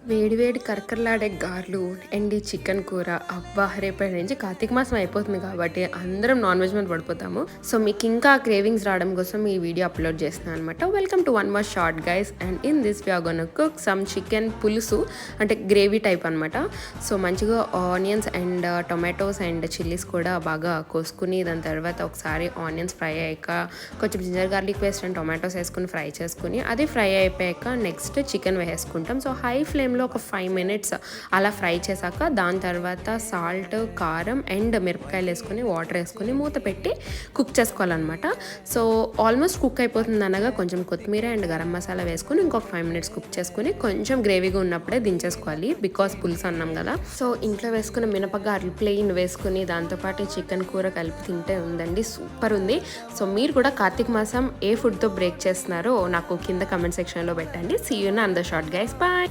వేడి వేడి కరకరలాడే గారెలు అండ్ ఈ చికెన్ కూర అబ్బా రేపటి నుంచి కార్తీక మాసం అయిపోతుంది కాబట్టి అందరం నాన్ వెజ్ మీద పడిపోతాము. సో మీకు ఇంకా క్రేవింగ్స్ రావడం కోసం ఈ వీడియో అప్లోడ్ చేస్తున్నాను అనమాట. Welcome to one more short guys and in this we are gonna cook some chicken pulusu అంటే గ్రేవీ టైప్ అనమాట. సో మంచిగా onions and tomatoes and chillies కూడా బాగా కోసుకుని దాని తర్వాత ఒకసారి ఆనియన్స్ ఫ్రై అయ్యాక కొంచెం ginger garlic paste and tomatoes వేసుకుని ఫ్రై చేసుకుని అది ఫ్రై అయిపోయాక నెక్స్ట్ చికెన్ వేసుకుంటాం. సో హై ఫ్లేమ్లో ఒక 5 minutes అలా ఫ్రై చేశాక దాని తర్వాత సాల్ట్ కారం అండ్ మిరపకాయలు వేసుకొని వాటర్ వేసుకొని మూత పెట్టి కుక్ చేసుకోవాలన్నమాట. సో ఆల్మోస్ట్ కుక్ అయిపోతుంది అనగా కొంచెం కొత్తిమీర అండ్ గరం మసాలా వేసుకొని ఇంకొక 5 minutes కుక్ చేసుకుని కొంచెం గ్రేవీగా ఉన్నప్పుడే దించేసుకోవాలి బికాస్ పులుసు అన్నాం కదా. సో ఇంట్లో వేసుకున్న మినపగారెలు ప్లెయిన్ వేసుకుని దాంతోపాటు చికెన్ కూర కలిపి తింటే ఉందండి, సూపర్ ఉంది. సో మీరు కూడా కార్తీక మాసం ఏ ఫుడ్తో బ్రేక్ చేస్తున్నారో నాకు కింద కమెంట్ సెక్షన్లో పెట్టండి. See you in another short guys, bye.